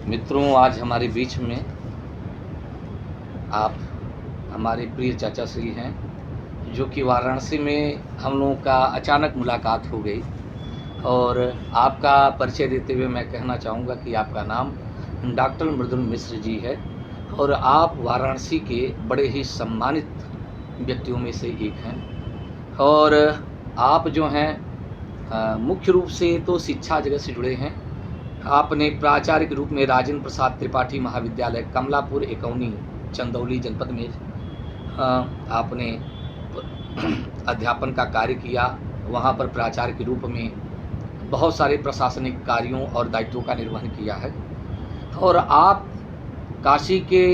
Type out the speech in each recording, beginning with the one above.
मित्रों, आज हमारे बीच में आप हमारे प्रिय चाचा श्री हैं, जो कि वाराणसी में हम लोगों का अचानक मुलाकात हो गई। और आपका परिचय देते हुए मैं कहना चाहूँगा कि आपका नाम डॉक्टर मृदुल मिश्र जी है और आप वाराणसी के बड़े ही सम्मानित व्यक्तियों में से एक हैं। और आप जो हैं मुख्य रूप से तो शिक्षा जगत से जुड़े हैं। आपने प्राचार्य के रूप में राजेंद्र प्रसाद त्रिपाठी महाविद्यालय कमलापुर एकौनी चंदौली जनपद में आपने अध्यापन का कार्य किया। वहाँ पर प्राचार्य के रूप में बहुत सारे प्रशासनिक कार्यों और दायित्वों का निर्वहन किया है। और आप काशी के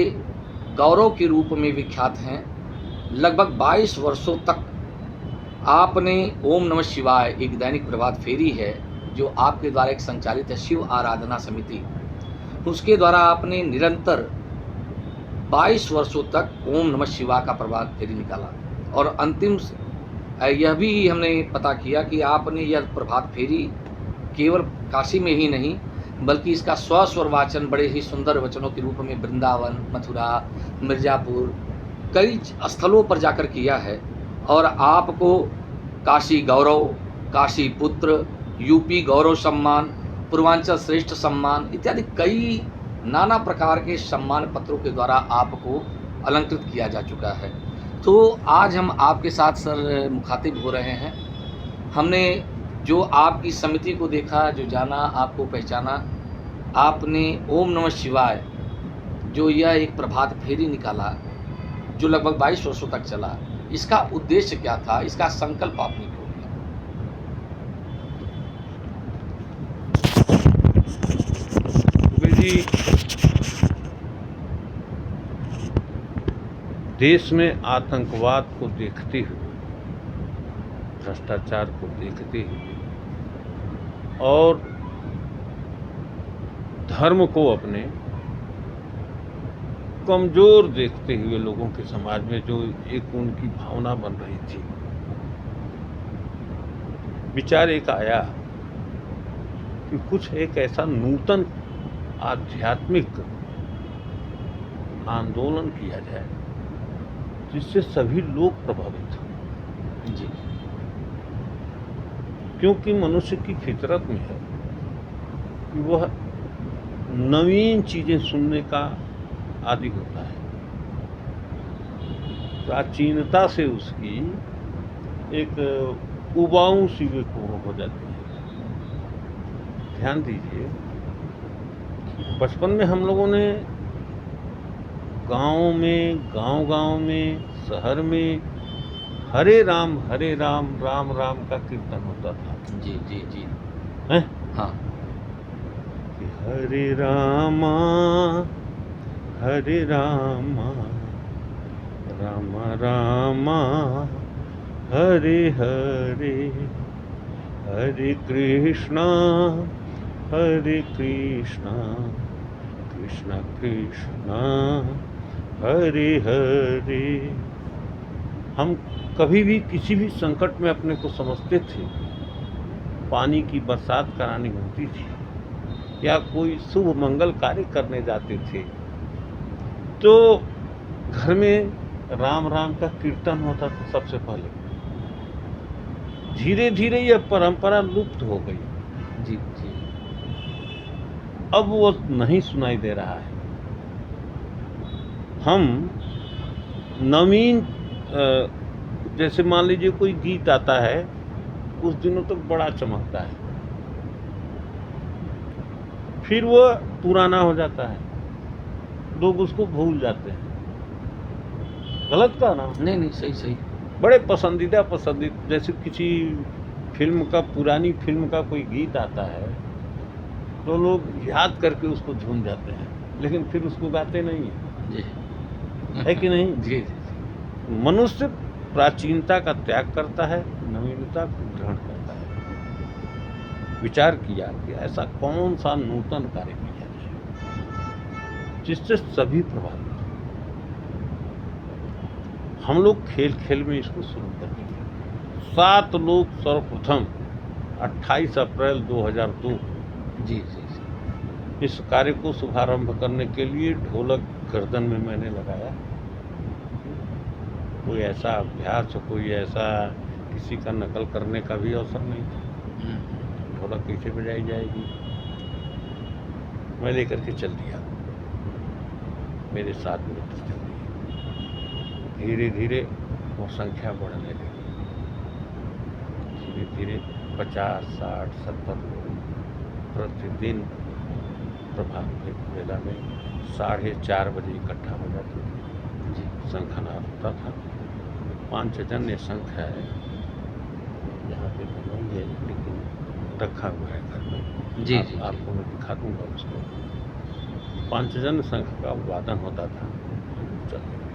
गौरव के रूप में विख्यात हैं। लगभग 22 वर्षों तक आपने ओम नमः शिवाय एक दैनिक प्रभात फेरी है जो आपके द्वारा एक संचालित है, शिव आराधना समिति, उसके द्वारा आपने निरंतर 22 वर्षों तक ओम नमः शिवाय का प्रभात फेरी निकाला। और अंतिम यह भी हमने पता किया कि आपने यह प्रभात फेरी केवल काशी में ही नहीं बल्कि इसका स्वस्वर वाचन बड़े ही सुंदर वचनों के रूप में वृंदावन, मथुरा, मिर्ज़ापुर कई स्थलों पर जाकर किया है। और आपको काशी गौरव, काशी पुत्र, यूपी गौरव सम्मान, पूर्वांचल श्रेष्ठ सम्मान इत्यादि कई नाना प्रकार के सम्मान पत्रों के द्वारा आपको अलंकृत किया जा चुका है। तो आज हम आपके साथ सर मुखातिब हो रहे हैं। हमने जो आपकी समिति को देखा, जो जाना, आपको पहचाना, आपने ओम नमः शिवाय जो यह एक प्रभात फेरी निकाला जो लगभग 22 वर्षों तक चला, इसका उद्देश्य क्या था, इसका संकल्प आपने क्यों लिया? जी, देश में आतंकवाद को देखते हुए, भ्रष्टाचार को देखते हुए और धर्म को अपने कमजोर देखते हुए लोगों के समाज में जो एक उनकी भावना बन रही थी, विचार एक आया कि कुछ एक ऐसा नूतन आध्यात्मिक आंदोलन किया जाए जिससे सभी लोग प्रभावित हों। जी, क्योंकि मनुष्य की फितरत में है कि वह नवीन चीजें सुनने का आदि होता है। प्राचीनता से उसकी एक उबाऊ सी विकोर हो जाती है। ध्यान दीजिए, बचपन में हम लोगों ने गाँव में, शहर में हरे राम राम राम का कीर्तन होता था। जी जी जी, हैं? हाँ, कि हरे रामा राम रामा हरे हरे, हरे कृष्णा कृष्ण कृष्ण हरे हरे। हम कभी भी किसी भी संकट में अपने को समझते थे, पानी की बरसात करानी होती थी या कोई शुभ मंगल कार्य करने जाते थे तो घर में राम राम का कीर्तन होता था सबसे पहले। धीरे धीरे यह परंपरा लुप्त हो गई। जी जी, अब वो नहीं सुनाई दे रहा है। हम नवीन जैसे मान लीजिए कोई गीत आता है, कुछ दिनों तक बड़ा चमकता है, फिर वो पुराना हो जाता है, लोग उसको भूल जाते हैं। गलत कहा ना? नहीं, सही। बड़े पसंदीदा जैसे किसी फिल्म का, पुरानी फिल्म का कोई गीत आता है तो लोग याद करके उसको झूम जाते हैं, लेकिन फिर उसको गाते नहीं हैं। जी, है कि नहीं? जी जी, मनुष्य प्राचीनता का त्याग करता है, नवीनता को ग्रहण करता है। विचार किया कि ऐसा कौन सा नूतन कार्य किया जाए जिससे सभी प्रभावित। हम लोग खेल खेल में इसको शुरू कर दिया। 7 लोग सर्वप्रथम 28 अप्रैल 2002 जी जी जी, इस कार्य को शुभारंभ करने के लिए ढोलक गर्दन में मैंने लगाया। कोई ऐसा अभ्यास, कोई ऐसा किसी का नकल करने का भी अवसर नहीं था। ढोलक कैसे बजाई जाएगी, मैं लेकर के चल दिया। मेरे साथ मित्र चल दिए। धीरे धीरे वो संख्या बढ़ने लगी। धीरे धीरे 50, 60, 70 लोग प्रतिदिन प्रभात वेला में 4:30 बजे इकट्ठा हो जाते थे। शंखनाद होता था। 5 जन्य शंख है, यहाँ पे तो नहीं है लेकिन रखा हुआ है घर में। जी, आपको मैं दिखा दूंगा उसको। 5 जन शंख का वादन होता था। चलते थे।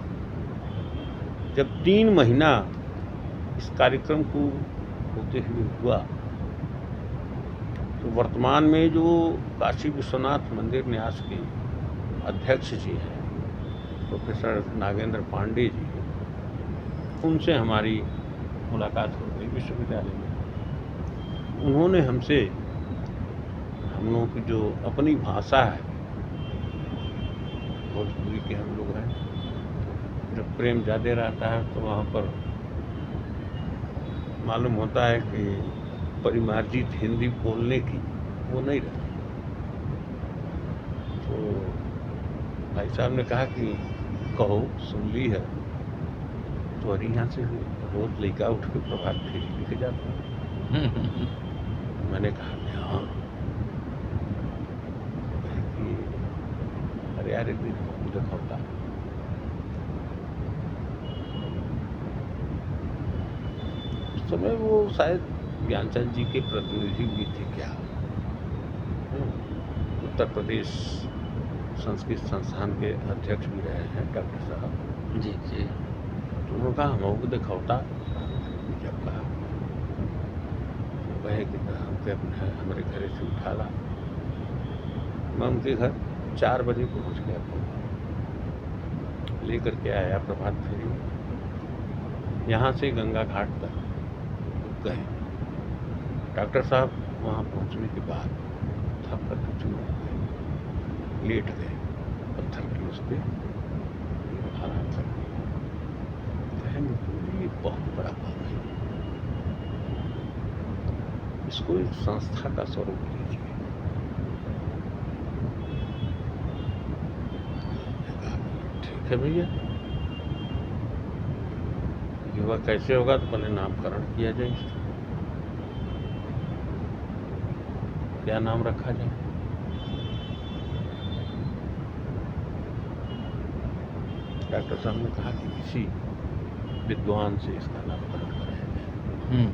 जब 3 महीना इस कार्यक्रम को होते हुए हुआ तो वर्तमान में जो काशी विश्वनाथ मंदिर न्यास के अध्यक्ष जी हैं, प्रोफेसर नागेंद्र पांडे जी, उनसे हमारी मुलाकात हो गई विश्वविद्यालय में। उन्होंने हमसे, हम लोगों की जो अपनी भाषा है, भोजपुरी के हम लोग हैं, जब प्रेम ज़्यादा रहता है तो वहाँ पर मालूम होता है कि परिमार्जित हिंदी बोलने की वो नहीं रहती। तो भाई साहब ने कहा कि कहो, सुन ली है तो अरे यहाँ से रोज लड़का उठ के प्रभात फेरी लेके जाता हूँ। मैंने कहा कि हाँ। अरे यार एक दिन दिखाता। उस समय वो शायद ज्ञानचंद जी के प्रतिनिधि भी थे क्या, उत्तर प्रदेश संस्कृत संस्थान के अध्यक्ष भी रहे हैं डॉक्टर साहब। जी जी। तो उन्होंने कहा हम दिखौता। जब कहा वह कि हमके अपने हमारे घर से उठा ला। मैं उनके घर 4 बजे पहुँच गया था, लेकर के आया प्रभात फेरी। यहाँ से गंगा घाट तक गए। डॉक्टर साहब वहाँ पहुँचने के बाद थक कर चूर हो गए, लेट गए पत्थर की उस पर, आराम कर दिया। ये बहुत बड़ा काम है, इसको एक संस्था का स्वरूप लीजिए। ठीक है भैया, युवा कैसे होगा तो पहले नामकरण किया जाए। क्या नाम रखा जाए? डॉक्टर साहब ने कहा कि किसी विद्वान से इसका नामकरण कराया जाए।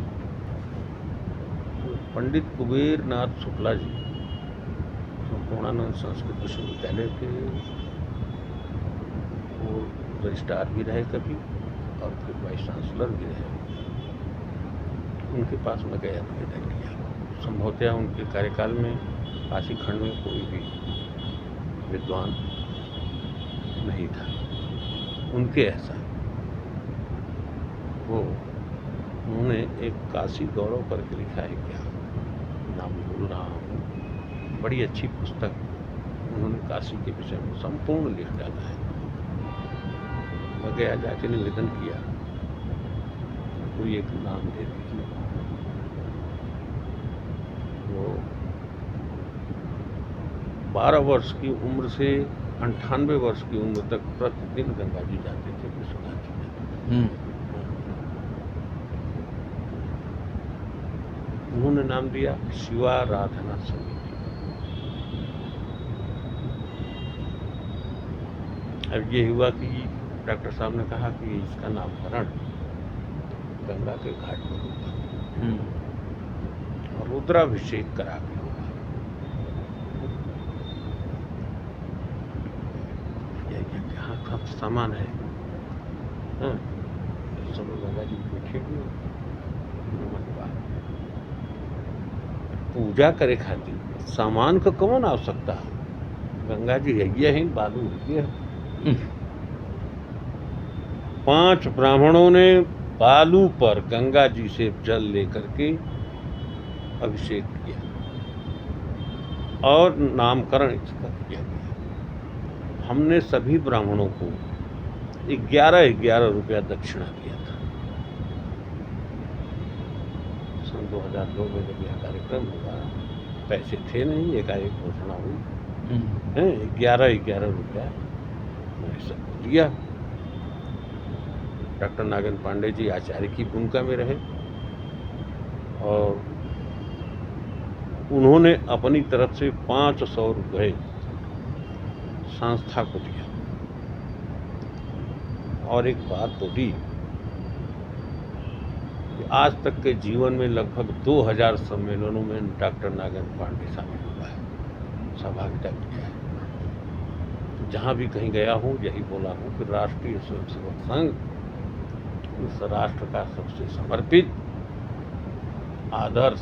तो पंडित कुबेर नाथ शुक्ला जी संपूर्णानंद संस्कृत विश्वविद्यालय के वो रजिस्ट्रार भी रहे कभी, और फिर वाइस चांसलर भी रहे। उनके पास में गया, निवेदन किया। संभवतः उनके कार्यकाल में काशी खंड में कोई भी विद्वान नहीं था उनके ऐसा। वो उन्होंने एक काशी गौरव करके लिखा है, क्या नाम भूल रहा हूँ, बड़ी अच्छी पुस्तक उन्होंने काशी के विषय में संपूर्ण लिख डाला है। मैं गया, जाके निवेदन किया, कोई एक नाम दे दीजिए। वो 12 वर्ष की उम्र से 98 वर्ष की उम्र तक प्रतिदिन गंगा जी जाते थे विश्वनाथ जी में। उन्होंने नाम दिया शिवाराधना समिति। अब ये हुआ कि डॉक्टर साहब ने कहा कि इसका नामकरण गंगा के घाट पर होगा और रुद्राभिषेक करा के होगा। यहाँ का सामान है, सब लोग गंगा जी बैठे हुए, पूजा करे खातिर सामान का कौन आवश्यकता है? गंगा जी है, बालू है। 5 ब्राह्मणों ने बालू पर गंगा जी से जल लेकर के अभिषेक किया। और नामकरण इसका किया गया। हमने सभी ब्राह्मणों को 11-11 रुपया दक्षिणा दिया था। सन 2002 में जब यह कार्यक्रम हुआ, पैसे थे नहीं, एकाएक घोषणा हुई है, 11-11 रुपया मैंने सबको दिया। डॉक्टर नागेंद्र पांडे जी आचार्य की भूमिका में रहे और उन्होंने अपनी तरफ से 500 रुपये संस्था को दिया और एक बात बोली कि आज तक के जीवन में लगभग 2000 सम्मेलनों में डॉक्टर नागेंद्र पांडे शामिल हुआ है, सहभागिता किया है। जहाँ भी कहीं गया हूँ यही बोला हूँ कि राष्ट्रीय स्वयंसेवक संघ इस राष्ट्र का सबसे समर्पित आदर्श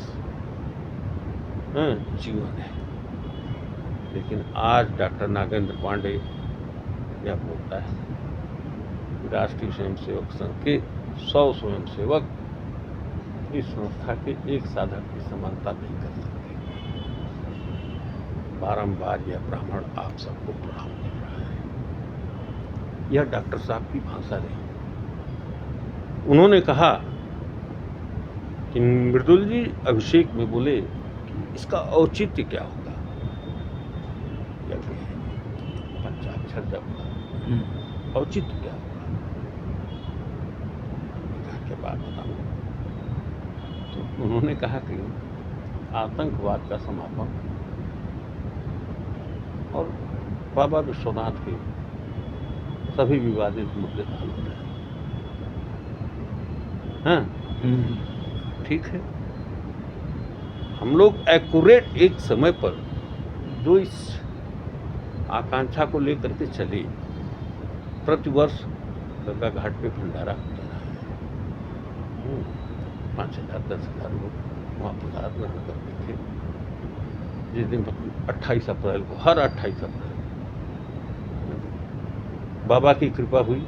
जीवन है। लेकिन आज डॉक्टर नागेंद्र पांडे यह बोलता है कि राष्ट्रीय स्वयंसेवक संघ के 100 स्वयंसेवक इस संस्था के एक साधक की समानता नहीं कर सकते। बारंबार यह ब्राह्मण आप सबको प्रणाम कर रहा है। यह डॉक्टर साहब की भाषा रही। उन्होंने कहा कि मृदुल जी अभिषेक में बोले कि इसका औचित्य क्या होगा, पंचाक्षर जप का औचित्य क्या होगा। के बाद बताऊँ तो उन्होंने कहा कि आतंकवाद का समापन और बाबा विश्वनाथ के सभी विवादित मुद्दे हल हो रहे हैं। हाँ, ठीक है। हम लोग एक्यूरेट एक समय पर जो इस आकांक्षा को लेकर के चले, प्रतिवर्ष गंगा घाट पे भंडारा होता रहा है। 5,000-10,000 लोग वहाँ प्रसाद ग्रहण करते थे। जिस दिन 28 अप्रैल को, हर 28 अप्रैल बाबा की कृपा हुई,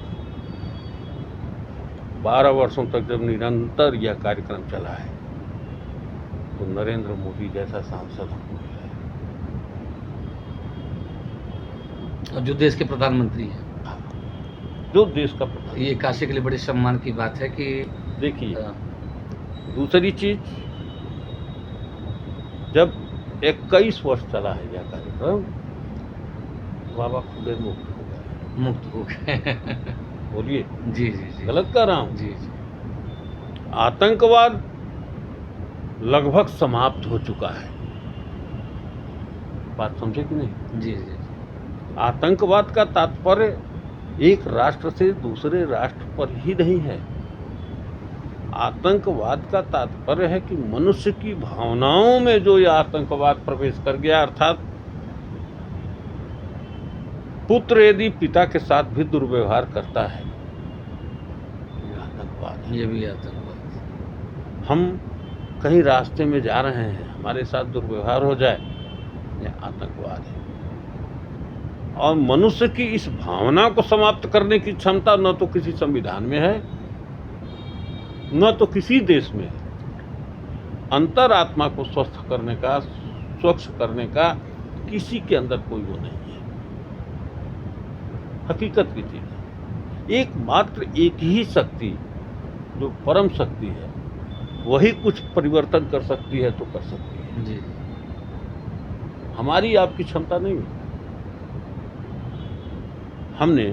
12 वर्षों तक जब निरंतर यह कार्यक्रम चला है, तो नरेंद्र मोदी जैसा सांसद हमको मिला है। और जो देश के प्रधानमंत्री हैं, जो देश का प्रधान, ये काशी के लिए बड़े सम्मान की बात है कि देखिए दूसरी चीज, जब 21 वर्ष चला है यह कार्यक्रम, बाबा खुदे मुक्त हो गए। बोलिए जी जी जी, गलत कह रहा हूँ? जी जी, आतंकवाद लगभग समाप्त हो चुका है। बात समझे कि नहीं? जी जी, आतंकवाद का तात्पर्य एक राष्ट्र से दूसरे राष्ट्र पर ही नहीं है। आतंकवाद का तात्पर्य है कि मनुष्य की भावनाओं में जो यह आतंकवाद प्रवेश कर गया, अर्थात पुत्र यदि पिता के साथ भी दुर्व्यवहार करता है, यह आतंकवाद है। ये भी आतंकवाद। हम कहीं रास्ते में जा रहे हैं, हमारे साथ दुर्व्यवहार हो जाए, यह आतंकवाद है। और मनुष्य की इस भावना को समाप्त करने की क्षमता न तो किसी संविधान में है, न तो किसी देश में है। अंतरात्मा को स्वस्थ करने का, स्वच्छ करने का किसी के अंदर कोई वो नहीं है। हकीकत की चीज है। एकमात्र एक ही शक्ति जो परम शक्ति है, वही कुछ परिवर्तन कर सकती है तो कर सकती है। जी, हमारी आपकी क्षमता नहीं है। हमने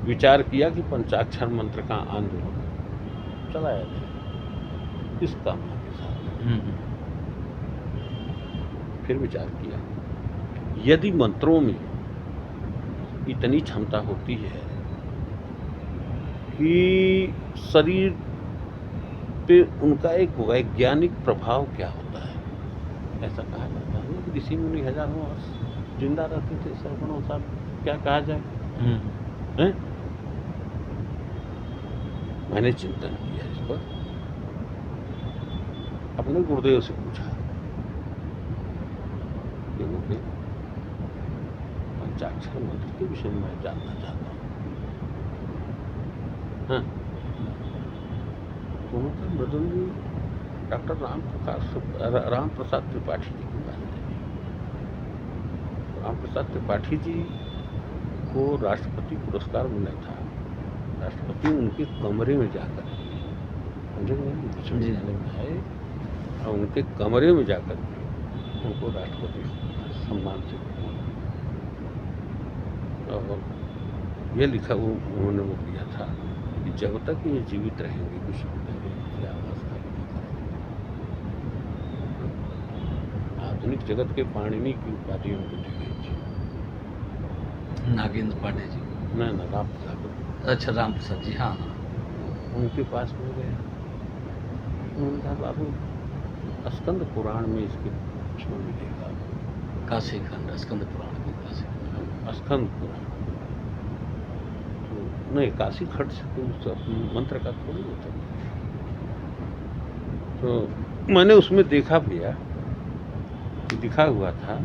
विचार किया कि पंचाक्षर मंत्र का आंदोलन चलाया जाए इस कामना के साथ। फिर विचार किया, यदि मंत्रों में इतनी क्षमता होती है कि शरीर पे उनका एक वैज्ञानिक प्रभाव क्या होता है, ऐसा कहा जाता है कि ऋषि मुनि हजारों वर्ष जिंदा रहते थे, सैकड़ों साल, क्या कहा जाए। हैं? मैंने चिंतन किया इस पर, अपने गुरुदेव से पूछा कि मुझे पंचाक्षर मंत्र के विषय में मैं जानना चाहता हूँ। हाँ, तो मृदुल जी डॉक्टर राम प्रसाद त्रिपाठी जी के पास गए। राम प्रसाद त्रिपाठी जी को राष्ट्रपति पुरस्कार मिला था। राष्ट्रपति उनके कमरे में जाकर समझे नहीं, विश्वविद्यालय में आए और उनके कमरे में जाकर उनको राष्ट्रपति सम्मान से और ये लिखा उन्होंने वो किया था कि जब तक ये जीवित रहेंगे विश्वविद्यालय की अवस्था आधुनिक जगत के पाणिनि की उपाधि उनको दी गई थी। नागेंद्र पांडे जी, न राम प्रसाद, अच्छा राम प्रसाद जी, हाँ हाँ। उनके पास में गया, उन्होंने कहा बाबू स्कंद पुराण में इसके कुछ मिलेगा। काशी खंड स्कंद पुराण में काशी खंड। स्कंद पुराण तो नहीं, काशी खंड से तो उस मंत्र का थोड़ी होता। तो मैंने उसमें देखा भैया कि लिखा हुआ था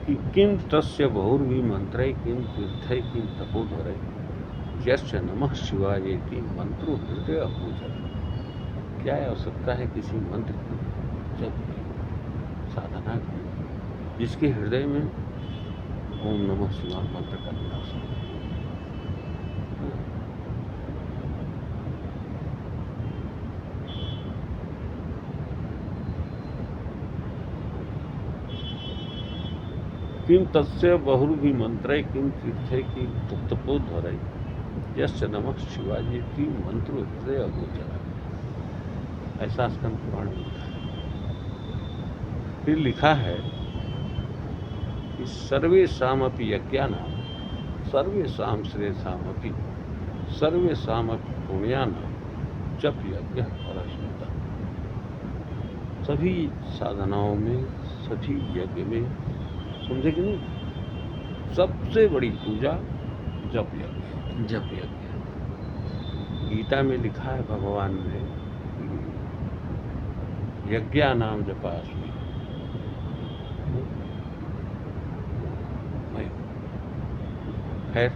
कि किम तस्य बहुर्वी मंत्रै किम तीर्थै किम तपोधरै यस्य नमः शिवायेति मंत्रो हृदय अपूजन। क्या आवश्यकता है किसी मंत्र की, जब साधना की, जिसके हृदय में ओम नमः शिवाय मंत्र का निवास हो। किम तस्य बहुर्वी मंत्रै किम तीर्थै किम तपोधरै यस्य नमः शिवायेति मंत्रो हृदय अगोचर। ऐसा स्कंद पुराण में लिखा है। फिर लिखा है कि सर्वेषामपि यज्ञानां सर्वेषां श्रेयसामपि सर्वेषामपि पुण्यानां जप यज्ञ परस्मृतः। सभी साधनाओं में, सभी यज्ञ में, समझे कि नहीं, सबसे बड़ी पूजा जप यज्ञ। जप यज्ञ गीता में लिखा है भगवान ने, यज्ञानाम जपास्मि। खैर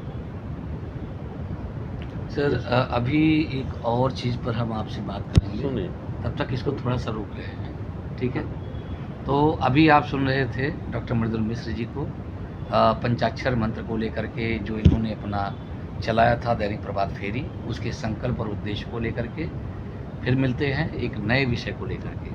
सर, अभी एक और चीज़ पर हम आपसे बात करेंगे, सुने, तब तक इसको थोड़ा सा रोक रहे हैं, ठीक है। तो अभी आप सुन रहे थे डॉक्टर मृदुल मिश्र जी को पंचाक्षर मंत्र को लेकर के जो इन्होंने अपना चलाया था दैनिक प्रभात फेरी, उसके संकल्प और उद्देश्य को लेकर के। फिर मिलते हैं एक नए विषय को लेकर के।